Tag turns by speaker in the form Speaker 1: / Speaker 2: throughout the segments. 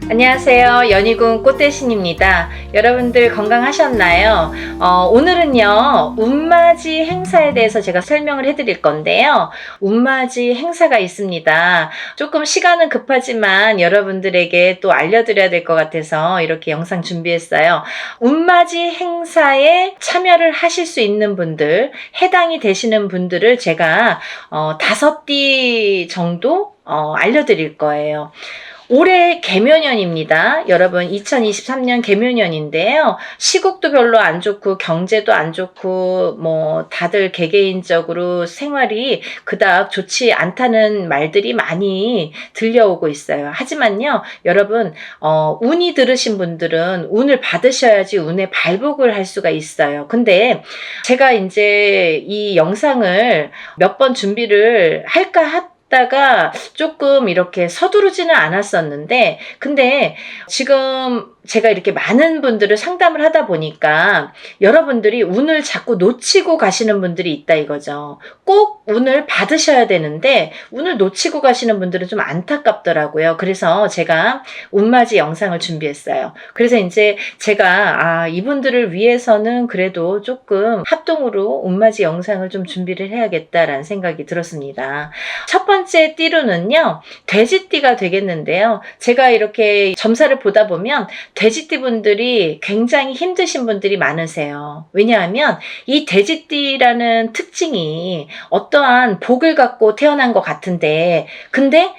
Speaker 1: 안녕하세요. 연희군 꽃대신입니다. 여러분들 건강하셨나요? 오늘은요, 운맞이 행사에 대해서 제가 설명을 해드릴 건데요. 운맞이 행사가 있습니다. 조금 시간은 급하지만 여러분들에게 또 알려드려야 될 것 같아서 이렇게 영상 준비했어요. 운맞이 행사에 참여를 하실 수 있는 분들, 해당이 되시는 분들을 제가 5띠 정도 알려드릴 거예요. 올해 개묘년입니다. 여러분 2023년 개묘년인데요. 시국도 별로 안 좋고 경제도 안 좋고 뭐 다들 개개인적으로 생활이 그닥 좋지 않다는 말들이 많이 들려오고 있어요. 하지만요. 여러분 운이 들으신 분들은 운을 받으셔야지 운의 발복을 할 수가 있어요. 근데 제가 이제 이 영상을 몇 번 준비를 할까 다가 조금 이렇게 서두르지는 않았었는데, 근데 지금 제가 이렇게 많은 분들을 상담을 하다 보니까 여러분들이 운을 자꾸 놓치고 가시는 분들이 있다 이거죠. 꼭 운을 받으셔야 되는데 운을 놓치고 가시는 분들은 좀 안타깝더라고요. 그래서 제가 운맞이 영상을 준비했어요. 그래서 이제 제가 이분들을 위해서는 그래도 조금 합동으로 운맞이 영상을 좀 준비를 해야겠다라는 생각이 들었습니다. 첫 번째 띠로는요, 돼지띠가 되겠는데요. 제가 이렇게 점사를 보다 보면 돼지띠 분들이 굉장히 힘드신 분들이 많으세요. 왜냐하면 이 돼지띠라는 특징이 어떠한 복을 갖고 태어난 것 같은데, 근데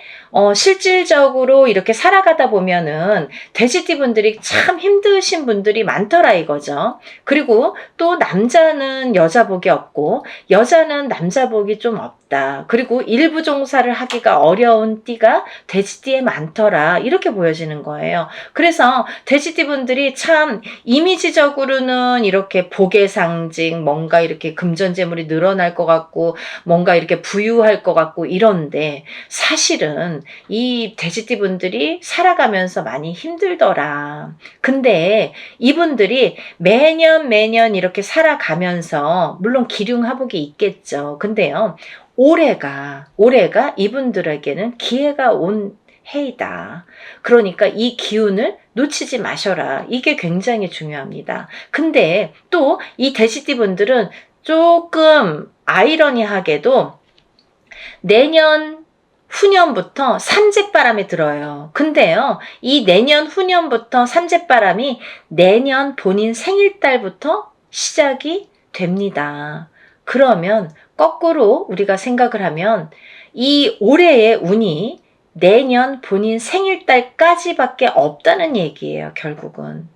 Speaker 1: 실질적으로 이렇게 살아가다 보면은 돼지띠 분들이 참 힘드신 분들이 많더라 이거죠. 그리고 또 남자는 여자 복이 없고 여자는 남자 복이 좀 없다. 그리고 일부 종사를 하기가 어려운 띠가 돼지띠에 많더라. 이렇게 보여지는 거예요. 그래서 돼지띠 분들이 참 이미지적으로는 이렇게 복의 상징, 뭔가 이렇게 금전재물이 늘어날 것 같고 뭔가 이렇게 부유할 것 같고 이런데 사실은 이 돼지띠 분들이 살아가면서 많이 힘들더라. 근데 이분들이 매년 이렇게 살아가면서 물론 기륭하복이 있겠죠. 근데요. 올해가 이분들에게는 기회가 온 해이다. 그러니까 이 기운을 놓치지 마셔라. 이게 굉장히 중요합니다. 근데 또 이 돼지띠 분들은 조금 아이러니하게도 내년 후년부터 삼재바람이 들어요. 근데요, 이 내년 후년부터 삼재바람이 내년 본인 생일달부터 시작이 됩니다. 그러면 거꾸로 우리가 생각을 하면 이 올해의 운이 내년 본인 생일달까지밖에 없다는 얘기예요, 결국은.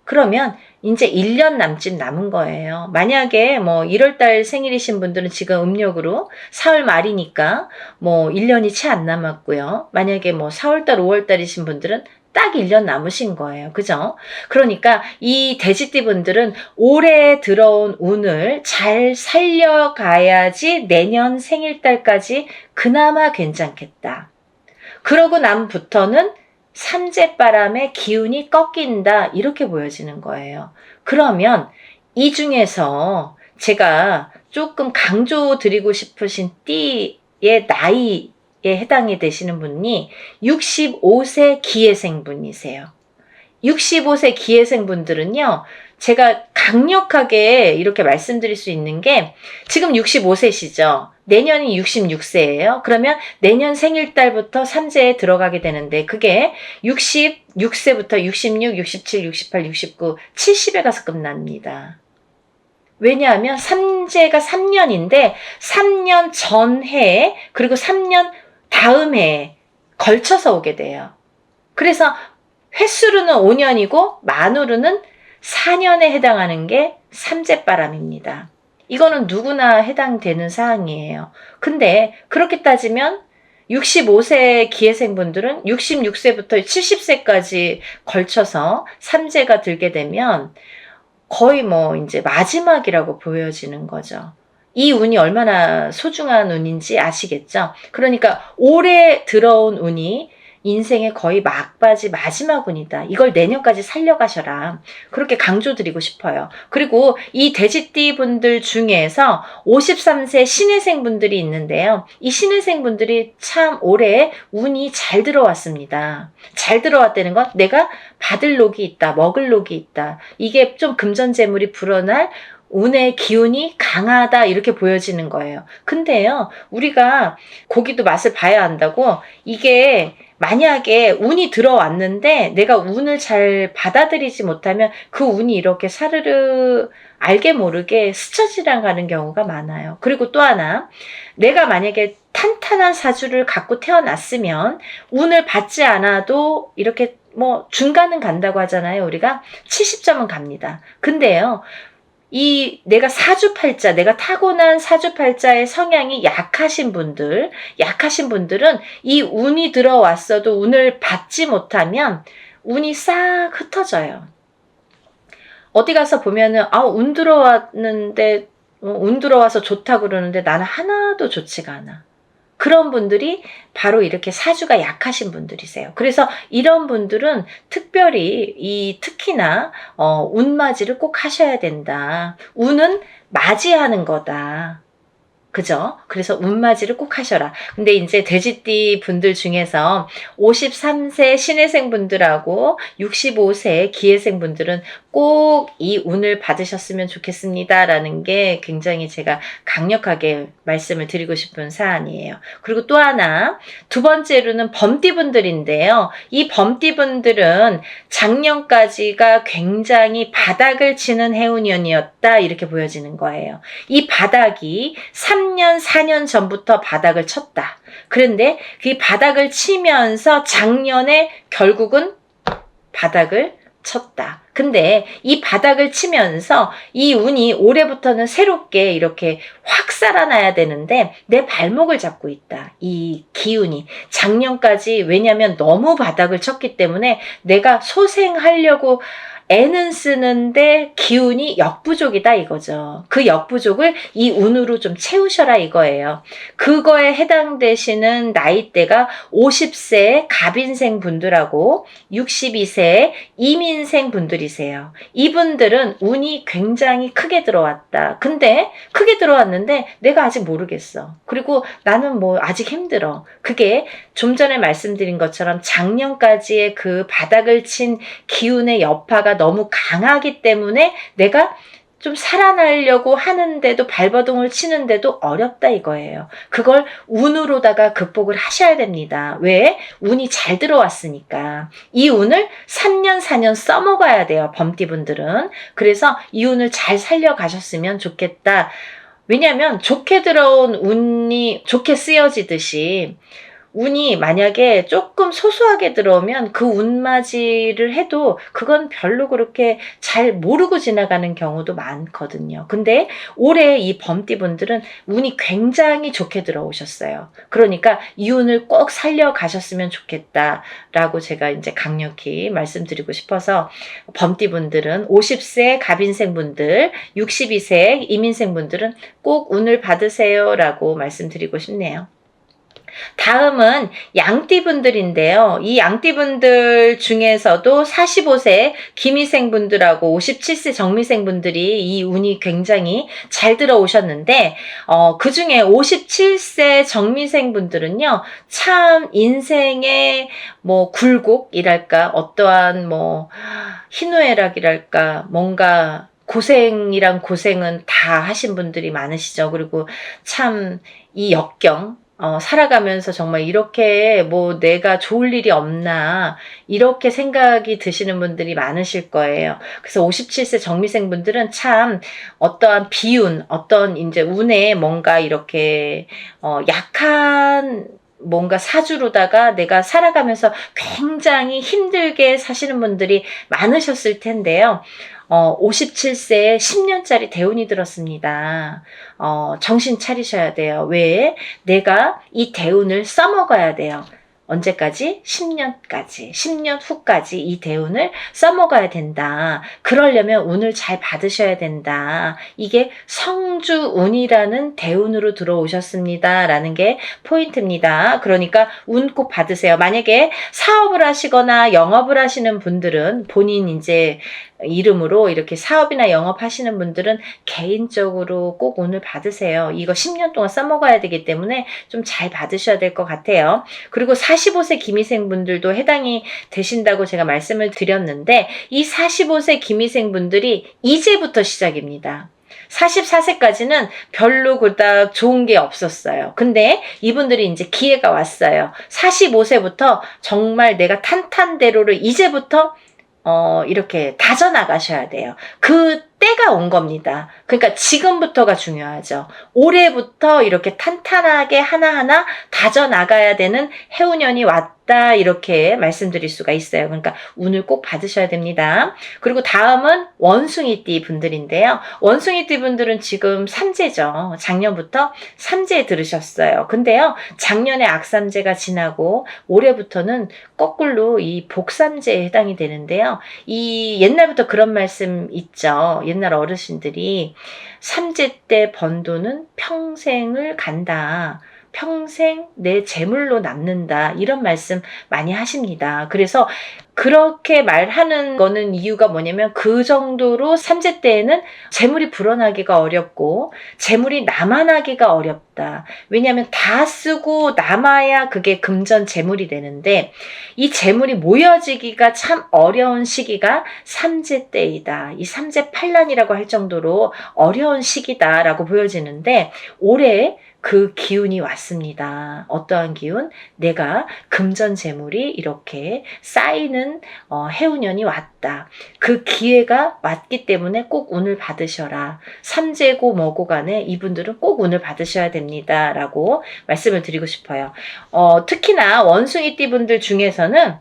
Speaker 1: 그러면 이제 1년 남짓 남은 거예요. 만약에 뭐 1월달 생일이신 분들은 지금 음력으로 4월 말이니까 뭐 1년이 채 안 남았고요. 만약에 뭐 4월달, 5월달이신 분들은 딱 1년 남으신 거예요. 그죠? 그러니까 이 돼지띠 분들은 올해 들어온 운을 잘 살려가야지 내년 생일달까지 그나마 괜찮겠다. 그러고 남부터는 삼재바람의 기운이 꺾인다 이렇게 보여지는 거예요. 그러면 이 중에서 제가 조금 강조드리고 싶으신 띠의 나이에 해당이 되시는 분이 65세 기해생 분이세요. 65세 기해생 분들은요, 제가 강력하게 이렇게 말씀드릴 수 있는 게 지금 65세시죠. 내년이 66세예요. 그러면 내년 생일달부터 삼재에 들어가게 되는데 그게 66세부터 66, 67, 68, 69, 70에 가서 끝납니다. 왜냐하면 삼재가 3년인데 3년 전해에 그리고 3년 다음 해에 걸쳐서 오게 돼요. 그래서 횟수로는 5년이고 만으로는 4년에 해당하는 게 삼재바람입니다. 이거는 누구나 해당되는 사항이에요. 근데 그렇게 따지면 65세 기해생분들은 66세부터 70세까지 걸쳐서 삼재가 들게 되면 거의 뭐 이제 마지막이라고 보여지는 거죠. 이 운이 얼마나 소중한 운인지 아시겠죠? 그러니까 올해 들어온 운이 인생의 거의 막바지 마지막 운이다. 이걸 내년까지 살려가셔라. 그렇게 강조드리고 싶어요. 그리고 이 돼지띠 분들 중에서 53세 신혜생 분들이 있는데요. 이 신혜생 분들이 참 올해 운이 잘 들어왔습니다. 잘 들어왔다는 건 내가 받을 녹이 있다, 먹을 녹이 있다. 이게 좀 금전재물이 불어날 운의 기운이 강하다 이렇게 보여지는 거예요. 근데요, 우리가 고기도 맛을 봐야 한다고 이게 만약에 운이 들어왔는데 내가 운을 잘 받아들이지 못하면 그 운이 이렇게 사르르 알게 모르게 스쳐 지나가는 경우가 많아요. 그리고 또 하나, 내가 만약에 탄탄한 사주를 갖고 태어났으면 운을 받지 않아도 이렇게 뭐 중간은 간다고 하잖아요. 우리가 70점은 갑니다. 근데요, 내가 사주팔자, 내가 타고난 사주팔자의 성향이 약하신 분들은 이 운이 들어왔어도 운을 받지 못하면 운이 싹 흩어져요. 어디 가서 보면은, 운 들어왔는데, 운 들어와서 좋다 그러는데 나는 하나도 좋지가 않아. 그런 분들이 바로 이렇게 사주가 약하신 분들이세요. 그래서 이런 분들은 특별히 특히나 운맞이를 꼭 하셔야 된다. 운은 맞이하는 거다. 그죠? 그래서 운맞이를 꼭 하셔라. 근데 이제 돼지띠 분들 중에서 53세 신혜생 분들하고 65세 기혜생 분들은 꼭 이 운을 받으셨으면 좋겠습니다. 라는 게 굉장히 제가 강력하게 말씀을 드리고 싶은 사안이에요. 그리고 또 하나, 두 번째로는 범띠 분들인데요. 이 범띠 분들은 작년까지가 굉장히 바닥을 치는 해운년이었다. 이렇게 보여지는 거예요. 이 바닥이 3년, 4년 전부터 바닥을 쳤다. 그런데 그 바닥을 치면서 작년에 결국은 바닥을 쳤다. 근데 이 바닥을 치면서 이 운이 올해부터는 새롭게 이렇게 확 살아나야 되는데 내 발목을 잡고 있다. 이 기운이. 작년까지 왜냐면 너무 바닥을 쳤기 때문에 내가 소생하려고 애는 쓰는데 기운이 역부족이다 이거죠. 그 역부족을 이 운으로 좀 채우셔라 이거예요. 그거에 해당되시는 나이대가 50세 갑인생 분들하고 62세 이민생 분들이세요. 이분들은 운이 굉장히 크게 들어왔다. 근데 크게 들어왔는데 내가 아직 모르겠어. 그리고 나는 뭐 아직 힘들어. 그게 좀 전에 말씀드린 것처럼 작년까지의 그 바닥을 친 기운의 여파가 너무 강하기 때문에 내가 좀 살아나려고 하는데도 발버둥을 치는데도 어렵다 이거예요. 그걸 운으로다가 극복을 하셔야 됩니다. 왜? 운이 잘 들어왔으니까. 이 운을 3년 4년 써먹어야 돼요. 범띠분들은. 그래서 이 운을 잘 살려가셨으면 좋겠다. 왜냐하면 좋게 들어온 운이 좋게 쓰여지듯이 운이 만약에 조금 소소하게 들어오면 그 운맞이를 해도 그건 별로 그렇게 잘 모르고 지나가는 경우도 많거든요. 근데 올해 이 범띠분들은 운이 굉장히 좋게 들어오셨어요. 그러니까 이 운을 꼭 살려가셨으면 좋겠다라고 제가 이제 강력히 말씀드리고 싶어서 범띠분들은 50세 갑인생분들, 62세 이민생분들은 꼭 운을 받으세요라고 말씀드리고 싶네요. 다음은 양띠분들인데요. 이 양띠분들 중에서도 45세 기미생분들하고 57세 정미생분들이 이 운이 굉장히 잘 들어오셨는데 그 중에 57세 정미생분들은요. 참 인생의 뭐 굴곡이랄까 어떠한 뭐 희노애락이랄까 뭔가 고생이란 고생은 다 하신 분들이 많으시죠. 그리고 참 이 역경 살아가면서 정말 이렇게 뭐 내가 좋을 일이 없나 이렇게 생각이 드시는 분들이 많으실 거예요. 그래서 57세 정미생 분들은 참 어떠한 비운, 어떤 이제 운에 뭔가 이렇게 약한 뭔가 사주로다가 내가 살아가면서 굉장히 힘들게 사시는 분들이 많으셨을 텐데요. 57세에 10년짜리 대운이 들었습니다. 정신 차리셔야 돼요. 왜? 내가 이 대운을 써먹어야 돼요. 언제까지? 10년까지. 10년 후까지 이 대운을 써먹어야 된다. 그러려면 운을 잘 받으셔야 된다. 이게 성주운이라는 대운으로 들어오셨습니다. 라는 게 포인트입니다. 그러니까 운 꼭 받으세요. 만약에 사업을 하시거나 영업을 하시는 분들은 본인 이제 이름으로 이렇게 사업이나 영업하시는 분들은 개인적으로 꼭 운을 받으세요. 이거 10년 동안 써먹어야 되기 때문에 좀 잘 받으셔야 될 것 같아요. 그리고 45세 기미생 분들도 해당이 되신다고 제가 말씀을 드렸는데 이 45세 기미생 분들이 이제부터 시작입니다. 44세까지는 별로 그닥 좋은 게 없었어요. 근데 이분들이 이제 기회가 왔어요. 45세부터 정말 내가 탄탄대로를 이제부터 이렇게 다져나가셔야 돼요. 그 때가 온 겁니다. 그러니까 지금부터가 중요하죠. 올해부터 이렇게 탄탄하게 하나하나 다져나가야 되는 해운년이 왔다 이렇게 말씀드릴 수가 있어요. 그러니까 운을 꼭 받으셔야 됩니다. 그리고 다음은 원숭이띠 분들인데요. 원숭이띠 분들은 지금 삼재죠. 작년부터 삼재에 들으셨어요. 근데요. 작년에 악삼재가 지나고 올해부터는 거꾸로 이 복삼재에 해당이 되는데요. 이 옛날부터 그런 말씀 있죠. 옛날 어르신들이 삼재 때 번 돈은 평생을 간다. 평생 내 재물로 남는다. 이런 말씀 많이 하십니다. 그래서 그렇게 말하는 거는 이유가 뭐냐면 그 정도로 삼재 때에는 재물이 불어나기가 어렵고 재물이 남아나기가 어렵다. 왜냐하면 다 쓰고 남아야 그게 금전 재물이 되는데 이 재물이 모여지기가 참 어려운 시기가 삼재 때이다. 이 삼재 팔란이라고 할 정도로 어려운 시기다라고 보여지는데 올해 그 기운이 왔습니다. 어떠한 기운? 내가 금전 재물이 이렇게 쌓이는 해운년이 왔다. 그 기회가 왔기 때문에 꼭 운을 받으셔라. 삼재고 뭐고 간에 이분들은 꼭 운을 받으셔야 됩니다. 라고 말씀을 드리고 싶어요. 특히나 원숭이띠 분들 중에서는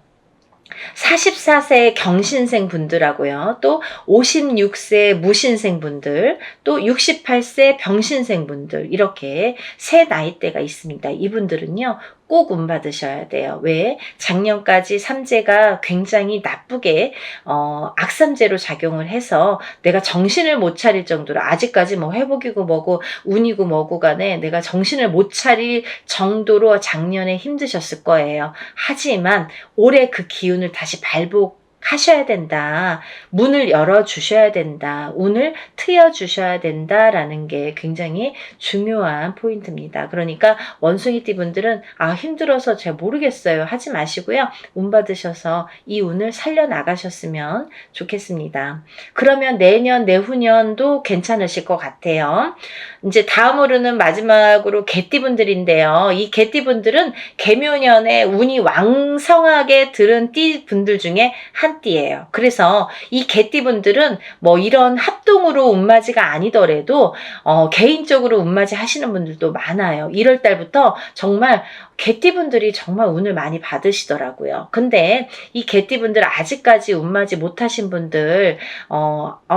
Speaker 1: 44세 경신생 분들하고요. 또 56세 무신생 분들, 또 68세 병신생 분들 이렇게 세 나이대가 있습니다. 이분들은요. 꼭 운 받으셔야 돼요. 왜? 작년까지 삼재가 굉장히 나쁘게 악삼재로 작용을 해서 내가 정신을 못 차릴 정도로 아직까지 뭐 회복이고 뭐고 운이고 뭐고 간에 내가 정신을 못 차릴 정도로 작년에 힘드셨을 거예요. 하지만 올해 그 기운을 다시 발복하셔야 된다. 문을 열어주셔야 된다. 운을 트여주셔야 된다라는 게 굉장히 중요한 포인트입니다. 그러니까 원숭이띠 분들은 힘들어서 잘 모르겠어요. 하지 마시고요. 운 받으셔서 이 운을 살려나가셨으면 좋겠습니다. 그러면 내년, 내후년도 괜찮으실 것 같아요. 이제 다음으로는 마지막으로 개띠 분들인데요. 이 개띠 분들은 개묘년에 운이 왕성하게 들은 띠 분들 중에 한 띠예요. 그래서 이 개띠 분들은 뭐 이런 합동으로 운맞이가 아니더라도 개인적으로 운맞이 하시는 분들도 많아요. 1월 달부터 정말 개띠분들이 정말 운을 많이 받으시더라고요. 근데 이 개띠분들 아직까지 운맞이 못하신 분들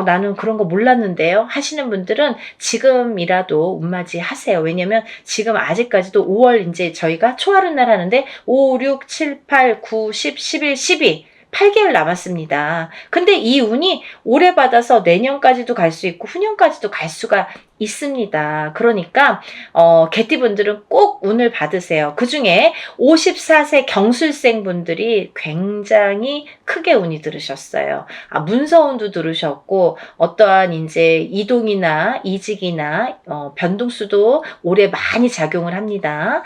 Speaker 1: 나는 그런 거 몰랐는데요 하시는 분들은 지금이라도 운맞이 하세요. 왜냐면 지금 아직까지도 5월 이제 저희가 초하룻 날 하는데 5, 6, 7, 8, 9, 10, 11, 12 8개월 남았습니다. 근데 이 운이 올해 받아서 내년까지도 갈 수 있고 후년까지도 갈 수가 있습니다. 그러니까 개띠분들은 꼭 운을 받으세요. 그중에 54세 경술생 분들이 굉장히 크게 운이 들으셨어요. 문서운도 들으셨고 어떠한 이제 이동이나 이직이나 변동수도 올해 많이 작용을 합니다.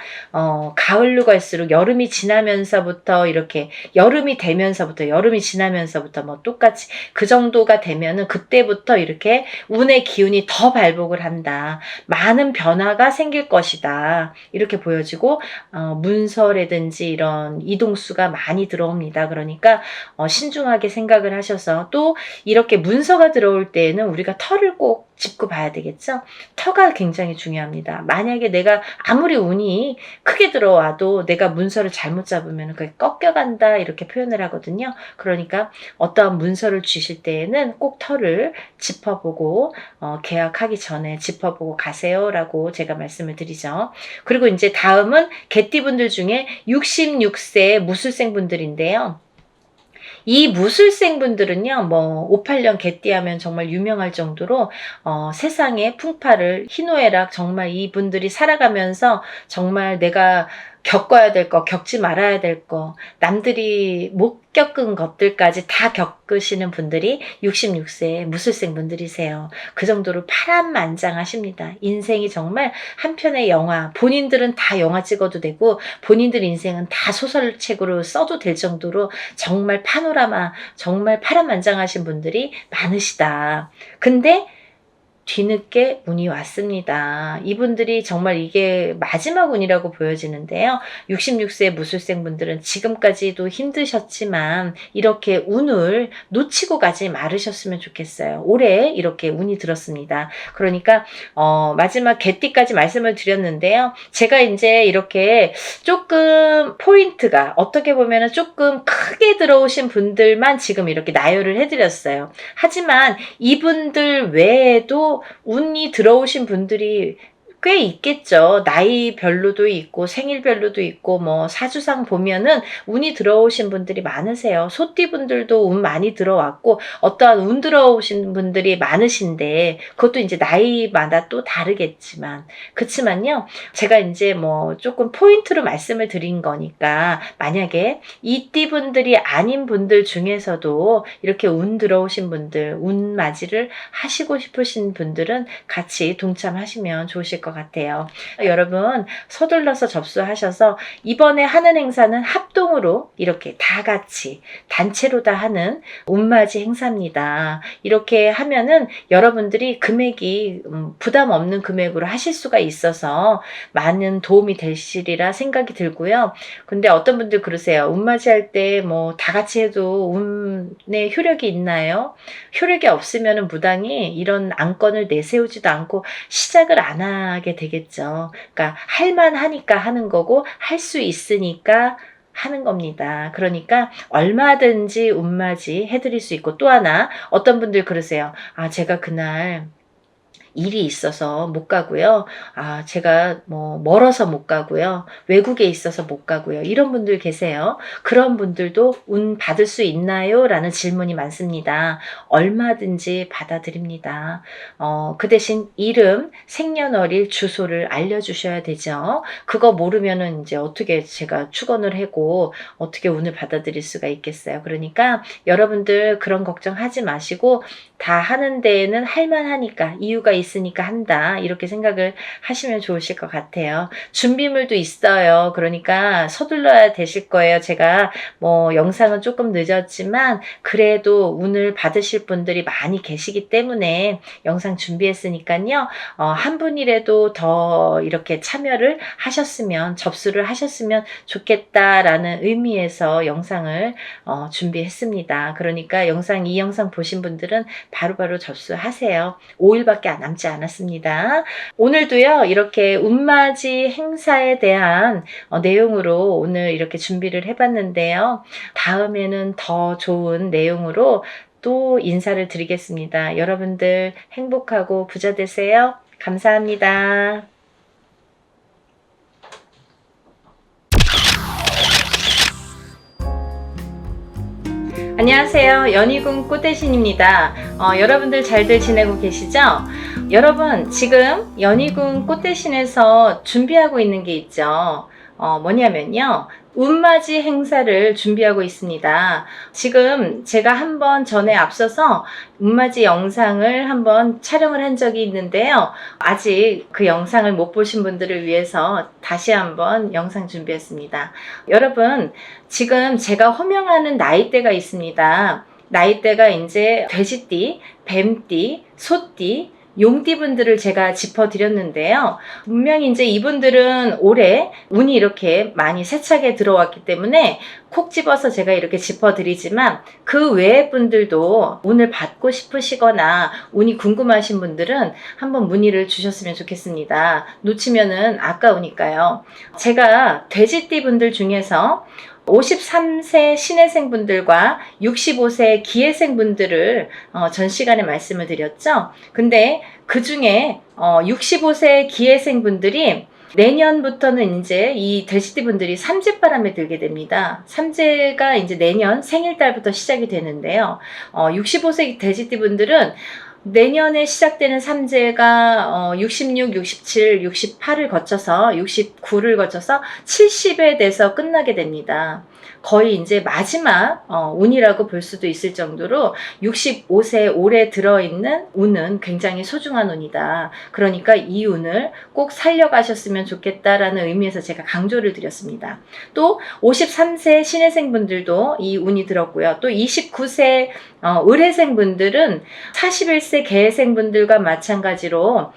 Speaker 1: 가을로 갈수록 여름이 지나면서부터 이렇게 여름이 되면서부터 여름이 지나면서부터 뭐 똑같이 그 정도가 되면은 그때부터 이렇게 운의 기운이 더 발복을 한다. 많은 변화가 생길 것이다. 이렇게 보여지고 문서라든지 이런 이동수가 많이 들어옵니다. 그러니까 신중하게 생각을 하셔서 또 이렇게 문서가 들어올 때에는 우리가 털을 꼭 짚고 봐야 되겠죠? 터가 굉장히 중요합니다. 만약에 내가 아무리 운이 크게 들어와도 내가 문서를 잘못 잡으면 그게 꺾여간다 이렇게 표현을 하거든요. 그러니까 어떠한 문서를 주실 때에는 꼭 터를 짚어보고 계약하기 전에 짚어보고 가세요라고 제가 말씀을 드리죠. 그리고 이제 다음은 개띠분들 중에 66세 무술생 분들인데요. 이 무술생 분들은요, 뭐 58년 개띠하면 정말 유명할 정도로 세상의 풍파를 희노애락 정말 이분들이 살아가면서 정말 내가 겪어야 될 거, 겪지 말아야 될 거, 남들이 못 겪은 것들까지 다 겪으시는 분들이 66세 무술생 분들이세요. 그 정도로 파란만장하십니다. 인생이 정말 한 편의 영화, 본인들은 다 영화 찍어도 되고 본인들 인생은 다 소설책으로 써도 될 정도로 정말 파노라마, 정말 파란만장하신 분들이 많으시다. 근데 뒤늦게 운이 왔습니다. 이분들이 정말 이게 마지막 운이라고 보여지는데요. 66세 무술생 분들은 지금까지도 힘드셨지만 이렇게 운을 놓치고 가지 말으셨으면 좋겠어요. 올해 이렇게 운이 들었습니다. 그러니까 마지막 개띠까지 말씀을 드렸는데요. 제가 이제 이렇게 조금 포인트가 어떻게 보면 조금 크게 들어오신 분들만 지금 이렇게 나열을 해드렸어요. 하지만 이분들 외에도 운이 들어오신 분들이 꽤 있겠죠. 나이별로도 있고 생일별로도 있고 뭐 사주상 보면은 운이 들어오신 분들이 많으세요. 소띠분들도 운 많이 들어왔고 어떠한 운 들어오신 분들이 많으신데 그것도 이제 나이마다 또 다르겠지만 그렇지만요. 제가 이제 뭐 조금 포인트로 말씀을 드린 거니까 만약에 이 띠분들이 아닌 분들 중에서도 이렇게 운 들어오신 분들, 운 맞이를 하시고 싶으신 분들은 같이 동참하시면 좋으실 것 같아요. 여러분 서둘러서 접수하셔서 이번에 하는 행사는 합동으로 이렇게 다 같이 단체로 다 하는 운맞이 행사입니다. 이렇게 하면은 여러분들이 금액이 부담 없는 금액으로 하실 수가 있어서 많은 도움이 되시리라 생각이 들고요. 근데 어떤 분들 그러세요. 운맞이 할 때 뭐 다 같이 해도 운의 효력이 있나요? 효력이 없으면 무당이 이런 안건을 내세우지도 않고 시작을 안 하게 되겠죠. 그러니까 할만하니까 하는 거고 할 수 있으니까 하는 겁니다. 그러니까 얼마든지 운맞이 해드릴 수 있고 또 하나 어떤 분들 그러세요. 아 제가 그날 일이 있어서 못 가고요. 아, 제가 뭐 멀어서 못 가고요. 외국에 있어서 못 가고요. 이런 분들 계세요. 그런 분들도 운 받을 수 있나요? 라는 질문이 많습니다. 얼마든지 받아드립니다. 그 대신 이름, 생년월일, 주소를 알려주셔야 되죠. 그거 모르면은 이제 어떻게 제가 축원을 하고 어떻게 운을 받아들일 수가 있겠어요. 그러니까 여러분들 그런 걱정하지 마시고 다 하는 데에는 할만하니까 이유가 있으니까 한다 이렇게 생각을 하시면 좋으실 것 같아요. 준비물도 있어요. 그러니까 서둘러야 되실 거예요. 제가 뭐 영상은 조금 늦었지만 그래도 운을 받으실 분들이 많이 계시기 때문에 영상 준비했으니까요. 한 분이라도 더 이렇게 참여를 하셨으면 접수를 하셨으면 좋겠다라는 의미에서 영상을 준비했습니다. 그러니까 이 영상 보신 분들은 바로바로 접수하세요. 5일밖에 남지 않았습니다. 오늘도요 이렇게 운맞이 행사에 대한 내용으로 오늘 이렇게 준비를 해봤는데요. 다음에는 더 좋은 내용으로 또 인사를 드리겠습니다. 여러분들 행복하고 부자 되세요. 감사합니다. 안녕하세요. 연희궁 꽃대신입니다. 여러분들 잘들 지내고 계시죠? 여러분 지금 연희궁 꽃대신에서 준비하고 있는 게 있죠. 뭐냐면요. 운맞이 행사를 준비하고 있습니다. 지금 제가 한번 전에 앞서서 운맞이 영상을 한번 촬영을 한 적이 있는데요. 아직 그 영상을 못 보신 분들을 위해서 다시 한번 영상 준비했습니다. 여러분 지금 제가 호명하는 나이대가 있습니다. 나이대가 이제 돼지띠, 뱀띠, 소띠, 용띠분들을 제가 짚어드렸는데요. 분명히 이제 이분들은 올해 운이 이렇게 많이 세차게 들어왔기 때문에 콕 집어서 제가 이렇게 짚어드리지만 그 외의 분들도 운을 받고 싶으시거나 운이 궁금하신 분들은 한번 문의를 주셨으면 좋겠습니다. 놓치면은 아까우니까요. 제가 돼지띠 분들 중에서 53세 신해생 분들과 65세 기해생 분들을 전 시간에 말씀을 드렸죠. 근데 그 중에 65세 기해생 분들이 내년부터는 이제 이 돼지띠 분들이 삼재바람에 들게 됩니다. 삼재가 이제 내년 생일달부터 시작이 되는데요. 65세 돼지띠 분들은 내년에 시작되는 삼재가 66, 67, 68을 거쳐서 69를 거쳐서 70에 돼서 끝나게 됩니다. 거의 이제 마지막 운이라고 볼 수도 있을 정도로 65세 올해 들어있는 운은 굉장히 소중한 운이다. 그러니까 이 운을 꼭 살려가셨으면 좋겠다라는 의미에서 제가 강조를 드렸습니다. 또 53세 신해생 분들도 이 운이 들었고요. 또 29세 을해생 분들은 41세 개해생 분들과 마찬가지로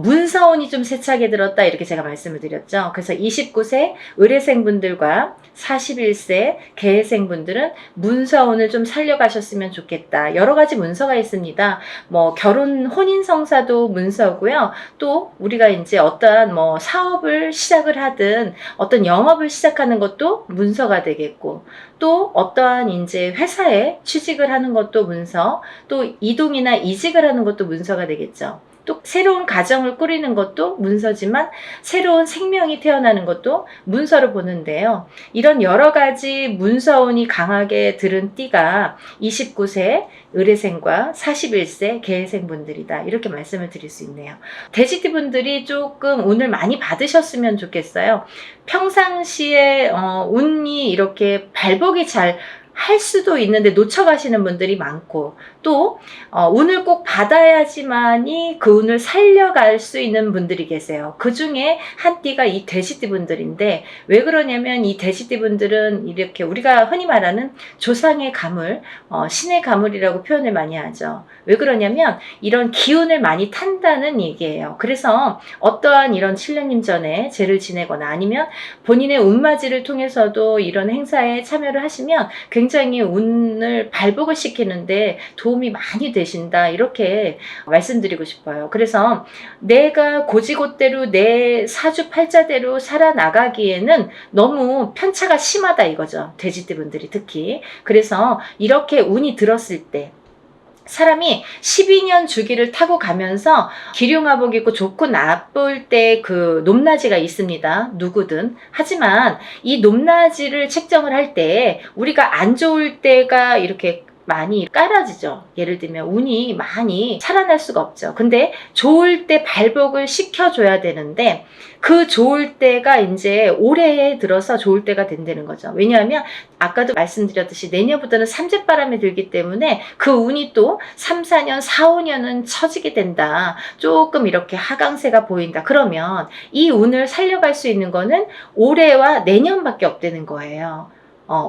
Speaker 1: 문서운이 좀 세차게 들었다 이렇게 제가 말씀을 드렸죠. 그래서 29세 을해생 분들과 41세 개해생 분들은 문서운을 좀 살려가셨으면 좋겠다. 여러 가지 문서가 있습니다. 뭐 결혼 혼인 성사도 문서고요. 또 우리가 이제 어떠한 뭐 사업을 시작을 하든 어떤 영업을 시작하는 것도 문서가 되겠고, 또 어떠한 이제 회사에 취직을 하는 것도 문서, 또 이동이나 이직을 하는 것도 문서가 되겠죠. 또 새로운 가정을 꾸리는 것도 문서지만 새로운 생명이 태어나는 것도 문서로 보는데요. 이런 여러 가지 문서운이 강하게 들은 띠가 29세 을해생과 41세 개해생 분들이다. 이렇게 말씀을 드릴 수 있네요. 돼지띠 분들이 조금 운을 많이 받으셨으면 좋겠어요. 평상시에 운이 이렇게 발복이 잘 할 수도 있는데 놓쳐가시는 분들이 많고, 또 운을 꼭 받아야지만이 그 운을 살려갈 수 있는 분들이 계세요. 그 중에 한 띠가 이 돼지띠 분들인데, 왜 그러냐면 이 돼지띠 분들은 이렇게 우리가 흔히 말하는 조상의 가물, 신의 가물이라고 표현을 많이 하죠. 왜 그러냐면 이런 기운을 많이 탄다는 얘기예요. 그래서 어떠한 이런 7년님 전에 제를 지내거나 아니면 본인의 운맞이를 통해서도 이런 행사에 참여를 하시면 굉장히 운을 발복을 시키는데 도움이 많이 되신다, 이렇게 말씀드리고 싶어요. 그래서 내가 고지고대로 내 사주팔자대로 살아나가기에는 너무 편차가 심하다 이거죠. 돼지띠 분들이 특히. 그래서 이렇게 운이 들었을 때 사람이 12년 주기를 타고 가면서 기륭화복 입고 좋고 나쁠 때 그 높낮이가 있습니다. 누구든. 하지만 이 높낮이를 책정을 할 때 우리가 안 좋을 때가 이렇게 많이 깔아지죠. 예를 들면 운이 많이 살아날 수가 없죠. 근데 좋을 때 발복을 시켜줘야 되는데 그 좋을 때가 이제 올해에 들어서 좋을 때가 된다는 거죠. 왜냐하면 아까도 말씀드렸듯이 내년부터는 삼재바람이 들기 때문에 그 운이 또 3, 4년, 4, 5년은 처지게 된다. 조금 이렇게 하강세가 보인다. 그러면 이 운을 살려갈 수 있는 거는 올해와 내년밖에 없다는 거예요.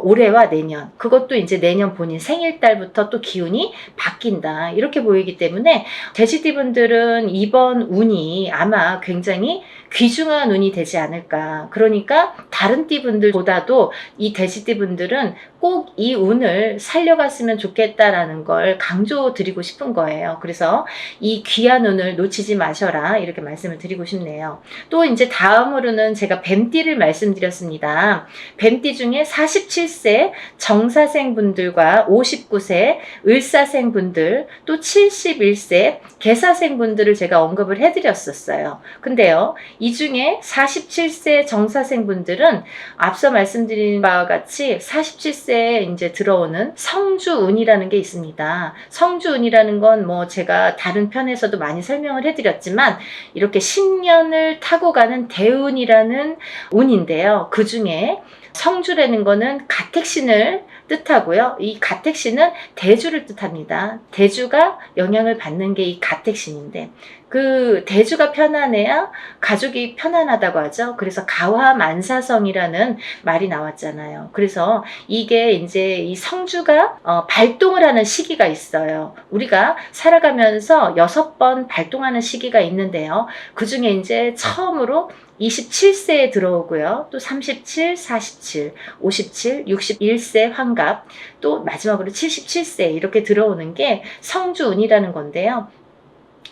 Speaker 1: 올해와 내년, 그것도 이제 내년 본인 생일달부터 또 기운이 바뀐다, 이렇게 보이기 때문에 돼지띠 분들은 이번 운이 아마 굉장히 귀중한 운이 되지 않을까. 그러니까 다른 띠 분들보다도 이 돼지띠 분들은 꼭 이 운을 살려갔으면 좋겠다라는 걸 강조드리고 싶은 거예요. 그래서 이 귀한 운을 놓치지 마셔라, 이렇게 말씀을 드리고 싶네요. 또 이제 다음으로는 제가 뱀띠를 말씀드렸습니다. 뱀띠 중에 47세 정사생 분들과 59세 을사생 분들, 또 71세 개사생 분들을 제가 언급을 해드렸었어요. 근데요, 이 중에 47세 정사생 분들은 앞서 말씀드린 바와 같이 47세에 이제 들어오는 성주운이라는 게 있습니다. 성주운이라는 건 뭐 제가 다른 편에서도 많이 설명을 해드렸지만 이렇게 10년을 타고 가는 대운이라는 운인데요. 그 중에 성주라는 거는 가택신을 뜻하고요. 이 가택신은 대주를 뜻합니다. 대주가 영향을 받는 게 이 가택신인데, 그 대주가 편안해야 가족이 편안하다고 하죠. 그래서 가화만사성이라는 말이 나왔잖아요. 그래서 이게 이제 이 성주가 발동을 하는 시기가 있어요. 우리가 살아가면서 6번 발동하는 시기가 있는데요. 그 중에 이제 처음으로 27세에 들어오고요. 또 37, 47, 57, 61세 환갑, 또 마지막으로 77세 이렇게 들어오는 게 성주운이라는 건데요.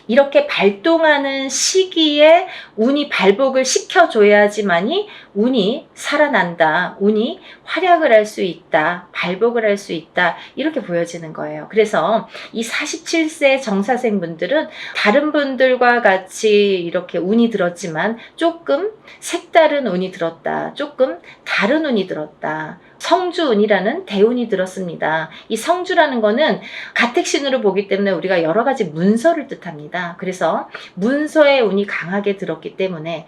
Speaker 1: 이렇게 발동하는 시기에 운이 발복을 시켜줘야지만이 운이 살아난다, 운이 활약을 할 수 있다, 발복을 할 수 있다, 이렇게 보여지는 거예요. 그래서 이 47세 정사생분들은 다른 분들과 같이 이렇게 운이 들었지만 조금 색다른 운이 들었다, 조금 다른 운이 들었다. 성주운이라는 대운이 들었습니다. 이 성주라는 거는 가택신으로 보기 때문에 우리가 여러 가지 문서를 뜻합니다. 그래서 문서의 운이 강하게 들었기 때문에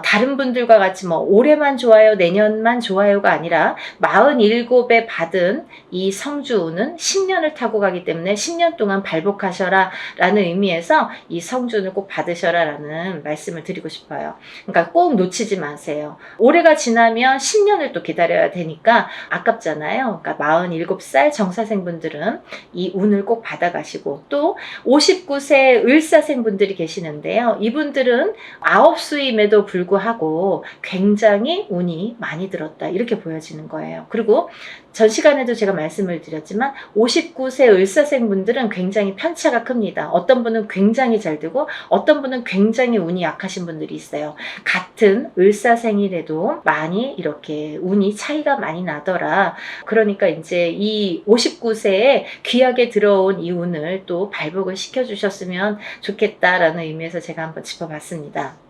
Speaker 1: 다른 분들과 같이 뭐 올해만 좋아요, 내년만 좋아요가 아니라 47에 받은 이 성주운은 10년을 타고 가기 때문에 10년 동안 발복하셔라 라는 의미에서 이 성주운을 꼭 받으셔라 라는 말씀을 드리고 싶어요. 그러니까 꼭 놓치지 마세요. 올해가 지나면 10년을 또 기다려야 되니까 아깝잖아요. 그러니까 47살 정사생분들은 이 운을 꼭 받아가시고, 또 59세 을사생분들이 계시는데요. 이분들은 아홉수임에도 불구하고 굉장히 운이 많이 들었다, 이렇게 보여지는 거예요. 그리고 전 시간에도 제가 말씀을 드렸지만 59세 을사생분들은 굉장히 편차가 큽니다. 어떤 분은 굉장히 잘 되고 어떤 분은 굉장히 운이 약하신 분들이 있어요. 같은 을사생일에도 많이 이렇게 운이 차이가 많이 나더라. 그러니까 이제 이 59세에 귀하게 들어온 이 운을 또 발복을 시켜주셨으면 좋겠다라는 의미에서 제가 한번 짚어봤습니다.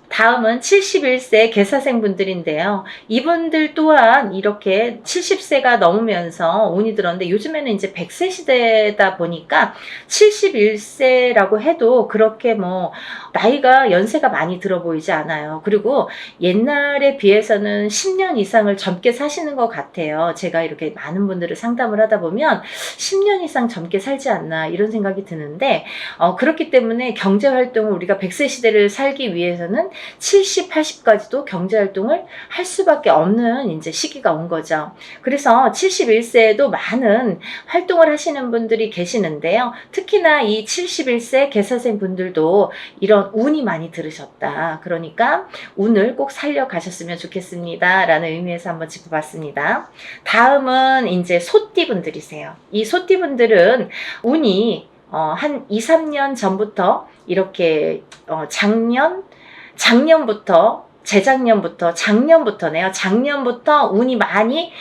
Speaker 1: 다음은 71세 계사생분들인데요. 이분들 또한 이렇게 70세가 넘으면서 운이 들었는데, 요즘에는 이제 100세 시대다 보니까 71세라고 해도 그렇게 뭐 나이가 연세가 많이 들어 보이지 않아요. 그리고 옛날에 비해서는 10년 이상을 젊게 사시는 것 같아요. 제가 이렇게 많은 분들을 상담을 하다 보면 10년 이상 젊게 살지 않나 이런 생각이 드는데, 그렇기 때문에 경제활동을 우리가 100세 시대를 살기 위해서는 70, 80까지도 경제활동을 할 수밖에 없는 이제 시기가 온 거죠. 그래서 71세에도 많은 활동을 하시는 분들이 계시는데요. 특히나 이 71세 계사생 분들도 이런 운이 많이 들으셨다. 그러니까 운을 꼭 살려가셨으면 좋겠습니다 라는 의미에서 한번 짚어봤습니다. 다음은 이제 소띠 분들이세요. 이 소띠 분들은 운이 한 2, 3년 전부터 이렇게 작년부터 운이 많이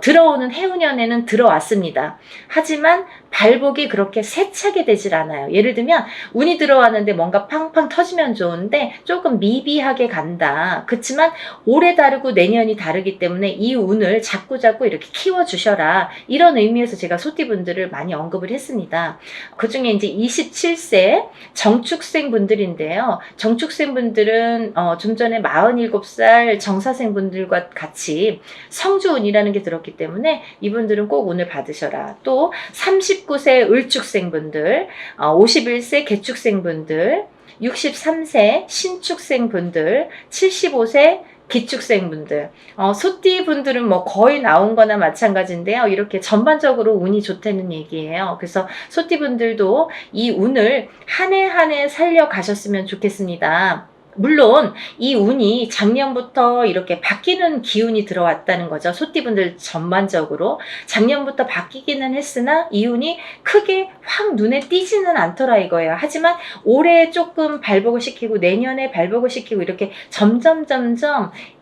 Speaker 1: 들어오는 해운년에는 들어왔습니다. 하지만 발복이 그렇게 세차게 되질 않아요. 예를 들면 운이 들어왔는데 뭔가 팡팡 터지면 좋은데 조금 미비하게 간다. 그렇지만 올해 다르고 내년이 다르기 때문에 이 운을 자꾸자꾸 이렇게 키워주셔라, 이런 의미에서 제가 소띠분들을 많이 언급을 했습니다. 그 중에 이제 27세 정축생 분들인데요. 정축생 분들은 좀 전에 47살 정사생 분들과 같이 성주운이라는 게 들었기 때문에 이분들은 꼭 운을 받으셔라. 또 39세 을축생분들, 51세 개축생분들, 63세 신축생분들, 75세 기축생분들, 소띠 분들은 뭐 거의 나온 거나 마찬가지인데요. 이렇게 전반적으로 운이 좋다는 얘기예요. 그래서 소띠 분들도 이 운을 한 해 한 해 살려가셨으면 좋겠습니다. 물론 이 운이 작년부터 이렇게 바뀌는 기운이 들어왔다는 거죠. 소띠분들 전반적으로 작년부터 바뀌기는 했으나 이 운이 크게 확 눈에 띄지는 않더라 이거예요. 하지만 올해 조금 발복을 시키고 내년에 발복을 시키고 이렇게 점점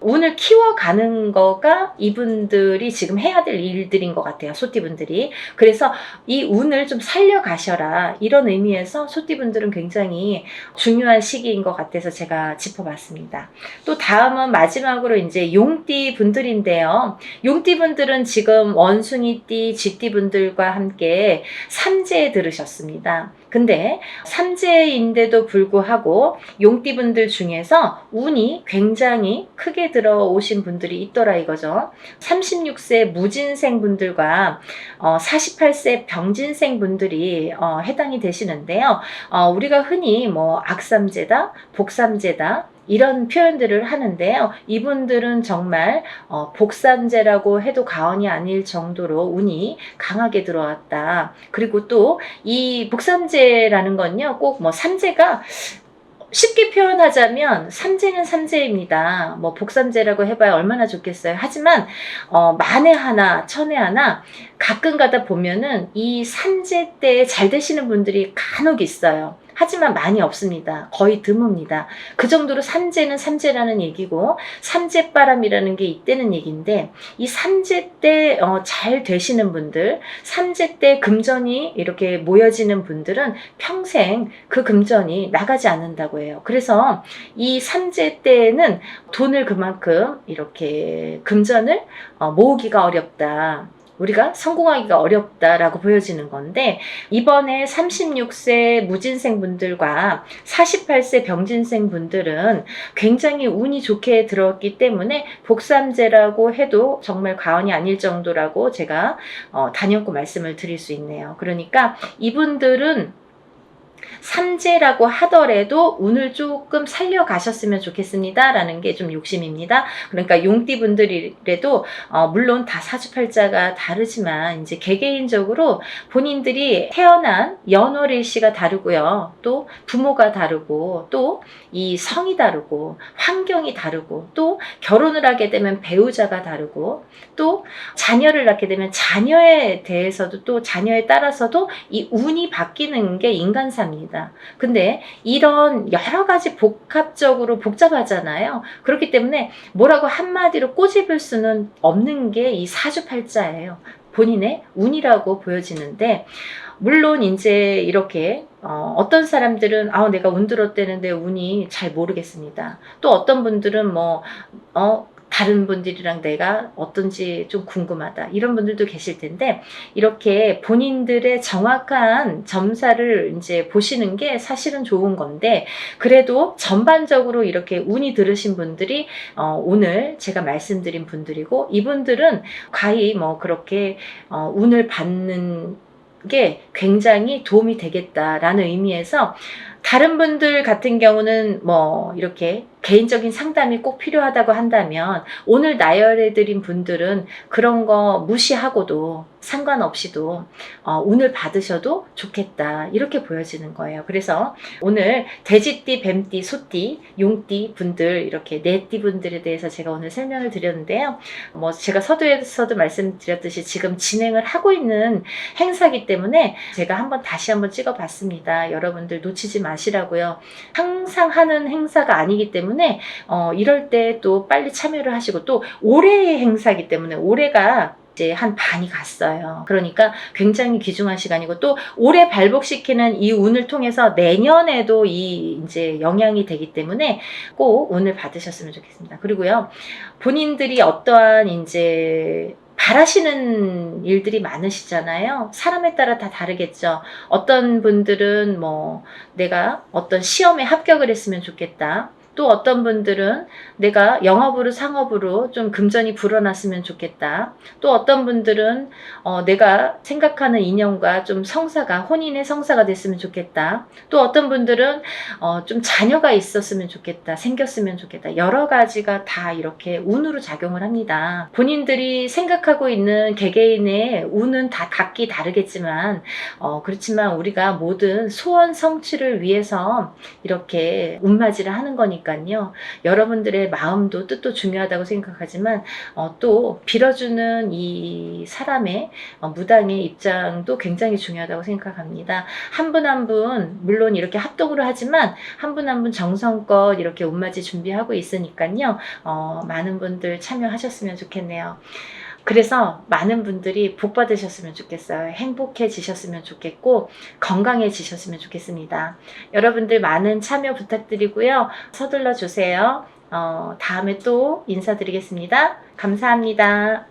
Speaker 1: 운을 키워가는 거가 이분들이 지금 해야 될 일들인 것 같아요. 소띠분들이. 그래서 이 운을 좀 살려가셔라, 이런 의미에서 소띠분들은 굉장히 중요한 시기인 것 같아서 제가 제가 짚어봤습니다. 또 다음은 마지막으로 이제 용띠 분들인데요. 용띠 분들은 지금 원숭이띠, 쥐띠 분들과 함께 삼재에 들으셨습니다. 근데 삼재인데도 불구하고 용띠 분들 중에서 운이 굉장히 크게 들어오신 분들이 있더라 이거죠. 36세 무진생 분들과 48세 병진생 분들이 해당이 되시는데요. 우리가 흔히 뭐 악삼재다, 복삼재다 이런 표현들을 하는데요. 이분들은 정말 복삼재라고 해도 과언이 아닐 정도로 운이 강하게 들어왔다. 그리고 또 이 복삼재라는 건요, 꼭 뭐 삼재가 쉽게 표현하자면 삼재는 삼재입니다. 뭐 복삼재라고 해봐야 얼마나 좋겠어요. 하지만 만에 하나 천에 하나 가끔 가다 보면은 이 삼재 때 잘 되시는 분들이 간혹 있어요. 하지만 많이 없습니다. 거의 드뭅니다. 그 정도로 삼재는 삼재라는 얘기고 삼재바람이라는 게 있다는 얘기인데, 이 삼재 때 잘 되시는 분들, 삼재 때 금전이 이렇게 모여지는 분들은 평생 그 금전이 나가지 않는다고 해요. 그래서 이 삼재 때는 돈을 그만큼 이렇게 금전을 모으기가 어렵다. 우리가 성공하기가 어렵다라고 보여지는 건데, 이번에 36세 무진생 분들과 48세 병진생 분들은 굉장히 운이 좋게 들어왔기 때문에 복삼재라고 해도 정말 과언이 아닐 정도라고 제가 단연코 말씀을 드릴 수 있네요. 그러니까 이분들은 삼재라고 하더라도 운을 조금 살려가셨으면 좋겠습니다 라는 게 좀 욕심입니다. 그러니까 용띠 분들이라도 물론 다 사주팔자가 다르지만 이제 개개인적으로 본인들이 태어난 연월일시가 다르고요, 또 부모가 다르고, 또 이 성이 다르고, 환경이 다르고, 또 결혼을 하게 되면 배우자가 다르고, 또 자녀를 낳게 되면 자녀에 대해서도, 또 자녀에 따라서도 이 운이 바뀌는 게 인간사입니다. 근데 이런 여러 가지 복합적으로 복잡하잖아요. 그렇기 때문에 뭐라고 한마디로 꼬집을 수는 없는 게 이 사주팔자예요. 본인의 운이라고 보여지는데, 물론 이제 이렇게 어떤 사람들은 내가 운 들었다는데 운이 잘 모르겠습니다. 또 어떤 분들은 다른 분들이랑 내가 어떤지 좀 궁금하다, 이런 분들도 계실 텐데, 이렇게 본인들의 정확한 점사를 이제 보시는 게 사실은 좋은 건데, 그래도 전반적으로 이렇게 운이 들으신 분들이 오늘 제가 말씀드린 분들이고, 이분들은 과히 뭐 그렇게 운을 받는 게 굉장히 도움이 되겠다라는 의미에서, 다른 분들 같은 경우는 뭐 이렇게 개인적인 상담이 꼭 필요하다고 한다면, 오늘 나열해드린 분들은 그런 거 무시하고도 상관없이도 운을 받으셔도 좋겠다, 이렇게 보여지는 거예요. 그래서 오늘 돼지띠, 뱀띠, 소띠, 용띠 분들, 이렇게 네 띠 분들에 대해서 제가 오늘 설명을 드렸는데요. 뭐 제가 서두에서도 말씀드렸듯이 지금 진행을 하고 있는 행사이기 때문에 제가 다시 한번 찍어봤습니다. 여러분들 놓치지 마시라고요. 항상 하는 행사가 아니기 때문에 이럴 때 또 빨리 참여를 하시고, 또 올해의 행사이기 때문에 올해가 이제 한 반이 갔어요. 그러니까 굉장히 귀중한 시간이고, 또 올해 발복시키는 이 운을 통해서 내년에도 이제 영향이 되기 때문에 꼭 운을 받으셨으면 좋겠습니다. 그리고요, 본인들이 어떠한 이제 바라시는 일들이 많으시잖아요. 사람에 따라 다 다르겠죠. 어떤 분들은 뭐 내가 어떤 시험에 합격을 했으면 좋겠다. 또 어떤 분들은 내가 영업으로 상업으로 좀 금전이 불어났으면 좋겠다. 또 어떤 분들은 내가 생각하는 인연과 좀 성사가, 혼인의 성사가 됐으면 좋겠다. 또 어떤 분들은 좀 자녀가 있었으면 좋겠다, 생겼으면 좋겠다. 여러 가지가 다 이렇게 운으로 작용을 합니다. 본인들이 생각하고 있는 개개인의 운은 다 각기 다르겠지만, 그렇지만 우리가 모든 소원 성취를 위해서 이렇게 운맞이를 하는 거니까 여러분들의 마음도 뜻도 중요하다고 생각하지만, 또 빌어주는 이 사람의 무당의 입장도 굉장히 중요하다고 생각합니다. 한 분 한 분 물론 이렇게 합동으로 하지만 한 분 한 분 정성껏 이렇게 운맞이 준비하고 있으니까요. 많은 분들 참여하셨으면 좋겠네요. 그래서 많은 분들이 복 받으셨으면 좋겠어요. 행복해지셨으면 좋겠고 건강해지셨으면 좋겠습니다. 여러분들 많은 참여 부탁드리고요. 서둘러 주세요. 다음에 또 인사드리겠습니다. 감사합니다.